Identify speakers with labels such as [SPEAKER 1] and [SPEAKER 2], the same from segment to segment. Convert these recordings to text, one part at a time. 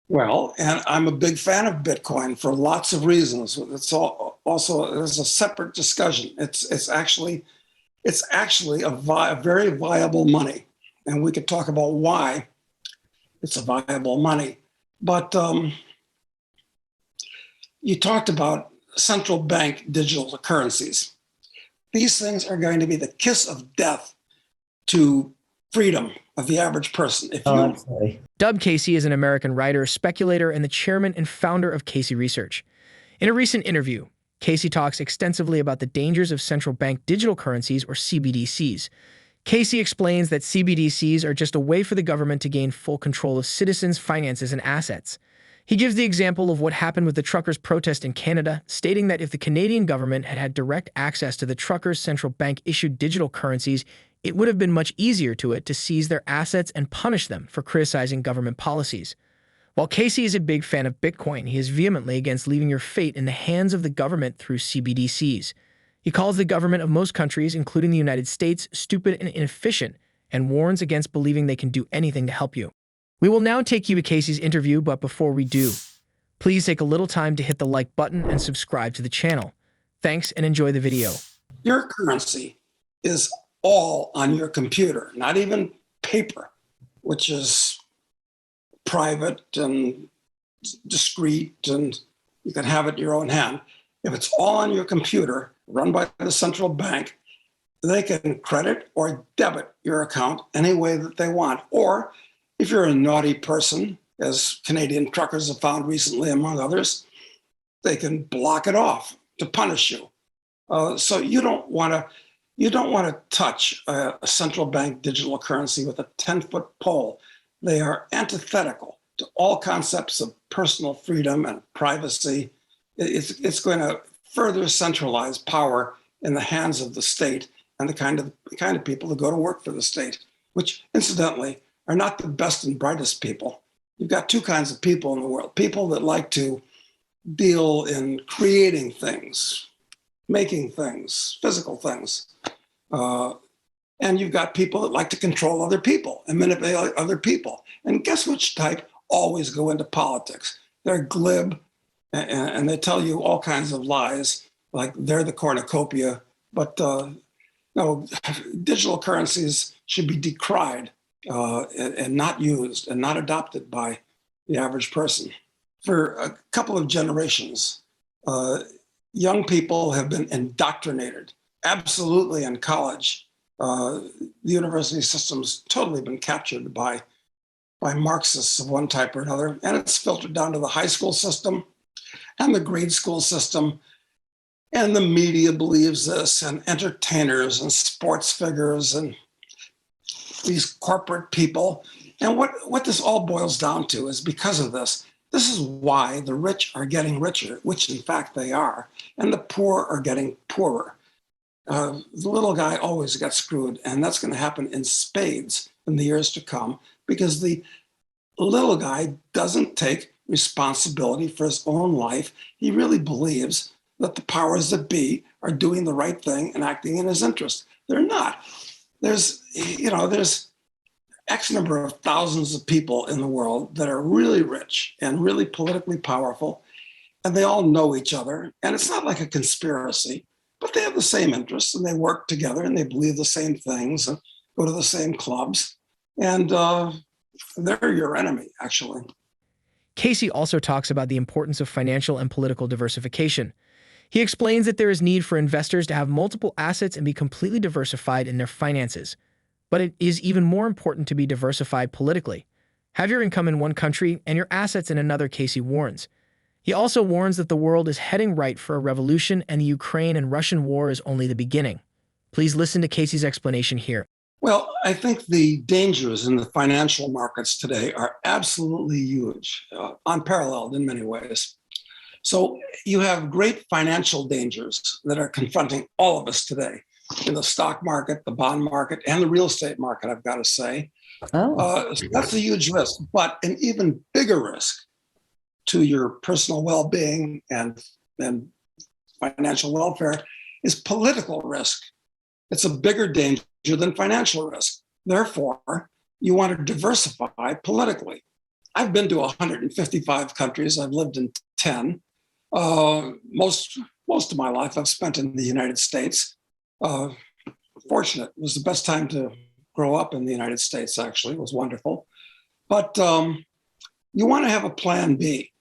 [SPEAKER 1] Well, and I'm a big fan of Bitcoin for lots of reasons. It's also there's a separate discussion. It's actually a very viable money, and we could talk about why it's a viable money. But you talked about central bank digital currencies. These things are going to be the kiss of death to freedom of the average person.
[SPEAKER 2] Absolutely.
[SPEAKER 3] Dub Casey is an American writer, speculator, and the chairman and founder of Casey Research. In a recent interview, Casey talks extensively about the dangers of central bank digital currencies, or CBDCs. Casey explains that CBDCs are just a way for the government to gain full control of citizens' finances and assets. He gives the example of what happened with the truckers' protest in Canada, stating that if the Canadian government had had direct access to the truckers' central bank-issued digital currencies, it would have been much easier to it to seize their assets and punish them for criticizing government policies. While Casey is a big fan of Bitcoin, he is vehemently against leaving your fate in the hands of the government through CBDCs. He calls the government of most countries, including the United States, stupid and inefficient, and warns against believing they can do anything to help you. We will now take you to Casey's interview, but before we do, please take a little time to hit the like button and subscribe to the channel. Thanks and enjoy the video.
[SPEAKER 1] Your currency is all on your computer, not even paper, which is private and discreet, and you can have it in your own hand. If it's all on your computer, run by the central bank, they can credit or debit your account any way that they want. Or if you're a naughty person, as Canadian truckers have found recently, among others, they can block it off to punish you. So you don't want to touch a central bank digital currency with a 10-foot pole. They are antithetical to all concepts of personal freedom and privacy. It's going to further centralize power in the hands of the state and the kind of people that go to work for the state, which incidentally are not the best and brightest people. You've got two kinds of people in the world: people that like to deal in creating things, making things, physical things. And you've got people that like to control other people and manipulate other people. And guess which type always go into politics? They're glib, and they tell you all kinds of lies, like they're the cornucopia. But no, digital currencies should be decried and not used and not adopted by the average person. For a couple of generations, young people have been indoctrinated, absolutely in college. The university system's totally been captured by Marxists of one type or another, and it's filtered down to the high school system and the grade school system. And the media believes this, and entertainers and sports figures and these corporate people. And what this all boils down to is, because of this is why the rich are getting richer, which in fact they are, and the poor are getting poorer. The little guy always gets screwed, and that's going to happen in spades in the years to come, because the little guy doesn't take responsibility for his own life. He really believes that the powers that be are doing the right thing and acting in his interest. They're not. There's X number of thousands of people in the world that are really rich and really politically powerful, and they all know each other. And it's not like a conspiracy, but they have the same interests, and they work together, and they believe the same things and go to the same clubs. And they're your enemy, actually.
[SPEAKER 3] Casey also talks about the importance of financial and political diversification. He explains that there is need for investors to have multiple assets and be completely diversified in their finances. But it is even more important to be diversified politically. Have your income in one country and your assets in another, Casey warns. He also warns that the world is heading right for a revolution, and the Ukraine and Russian war is only the beginning. Please listen to Casey's explanation here.
[SPEAKER 1] Well, I think the dangers in the financial markets today are absolutely huge, unparalleled in many ways. So you have great financial dangers that are confronting all of us today in the stock market, the bond market, and the real estate market, I've got to say. So that's a huge risk, but an even bigger risk to your personal well-being and financial welfare is political risk. It's a bigger danger than financial risk. Therefore, you want to diversify politically. I've been to 155 countries. I've lived in 10. Most of my life I've spent in the United States. Fortunate. It was the best time to grow up in the United States, actually. It was wonderful. But you want to have a plan B.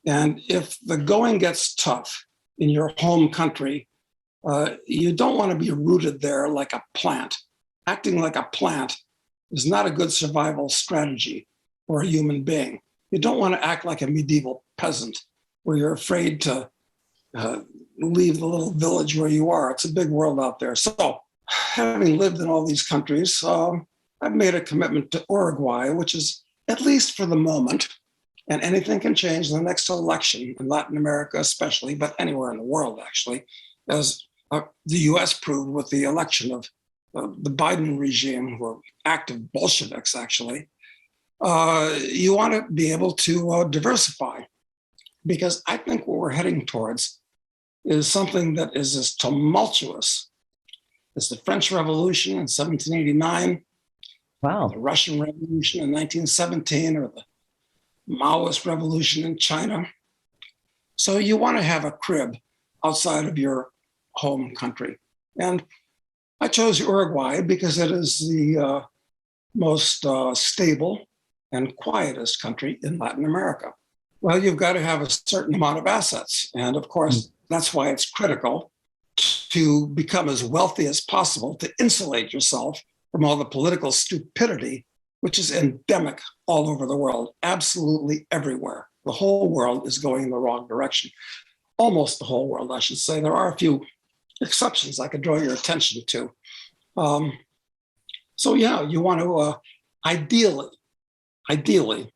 [SPEAKER 1] And if the going gets tough in your home country, you don't want to be rooted there like a plant. Acting like a plant is not a good survival strategy for a human being. You don't want to act like a medieval peasant where you're afraid to leave the little village where you are. It's a big world out there. So having lived in all these countries, I've made a commitment to Uruguay, which is, at least for the moment, and anything can change in the next election, in Latin America especially, but anywhere in the world actually, as the US proved with the election of the Biden regime, who are active Bolsheviks actually. You want to be able to diversify, because I think what we're heading towards is something that is as tumultuous as the French Revolution in 1789,
[SPEAKER 2] Wow.
[SPEAKER 1] the Russian Revolution in 1917, or the Maoist Revolution in China. So you want to have a crib outside of your home country. And I chose Uruguay because it is the most stable and quietest country in Latin America. Well, you've got to have a certain amount of assets. And of course, that's why it's critical to become as wealthy as possible, to insulate yourself from all the political stupidity, which is endemic all over the world, absolutely everywhere. The whole world is going in the wrong direction. Almost the whole world, I should say. There are a few exceptions I could draw your attention to. So yeah, you want to ideally,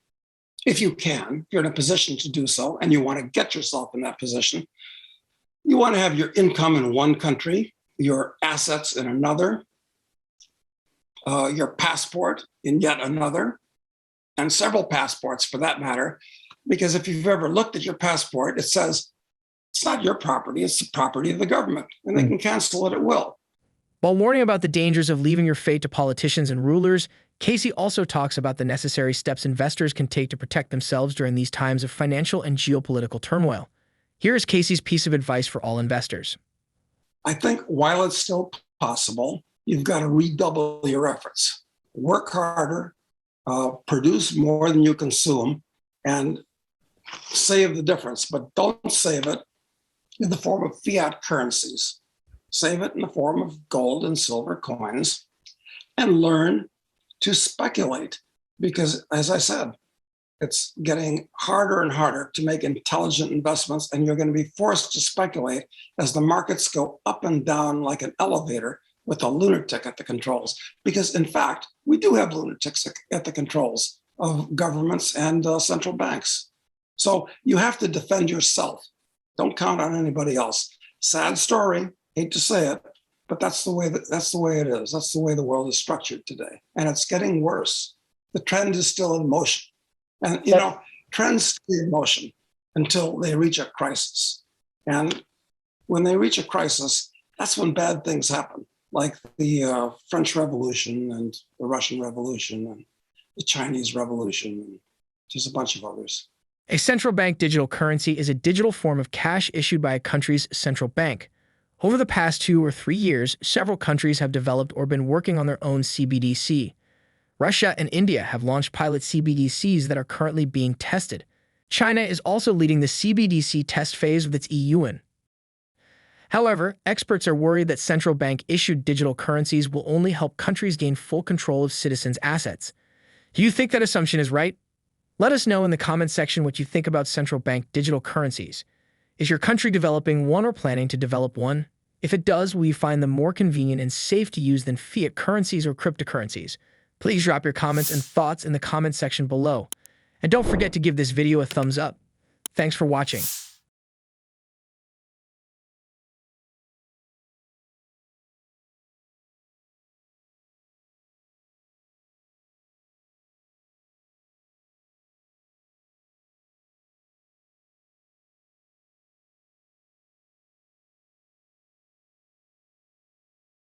[SPEAKER 1] if you can, you're in a position to do so, and you want to get yourself in that position, you want to have your income in one country, your assets in another, your passport in yet another, and several passports for that matter, because if you've ever looked at your passport, it says it's not your property, it's the property of the government, and they can cancel it at will.
[SPEAKER 3] While warning about the dangers of leaving your fate to politicians and rulers, Cathie also talks about the necessary steps investors can take to protect themselves during these times of financial and geopolitical turmoil. Here is Cathie's piece of advice for all investors.
[SPEAKER 1] I think while it's still possible, you've got to redouble your efforts. Work harder, produce more than you consume, and save the difference. But don't save it in the form of fiat currencies. Save it in the form of gold and silver coins, and learn to speculate. Because, as I said, it's getting harder and harder to make intelligent investments, and you're going to be forced to speculate as the markets go up and down like an elevator with a lunatic at the controls. Because, in fact, we do have lunatics at the controls of governments and central banks. So you have to defend yourself. Don't count on anybody else. Sad story, hate to say it, but that's the way it is. That's the way the world is structured today. And it's getting worse. The trend is still in motion. And, you know, trends stay in motion until they reach a crisis. And when they reach a crisis, that's when bad things happen, like the French Revolution and the Russian Revolution and the Chinese Revolution, and just a bunch of others.
[SPEAKER 3] A central bank digital currency is a digital form of cash issued by a country's central bank. Over the past 2 or 3 years, several countries have developed or been working on their own CBDC. Russia and India have launched pilot CBDCs that are currently being tested. China is also leading the CBDC test phase with its e-yuan. However, experts are worried that central bank-issued digital currencies will only help countries gain full control of citizens' assets. Do you think that assumption is right? Let us know in the comments section what you think about central bank digital currencies. Is your country developing one or planning to develop one? If it does, will you find them more convenient and safe to use than fiat currencies or cryptocurrencies? Please drop your comments and thoughts in the comments section below. And don't forget to give this video a thumbs up. Thanks for watching.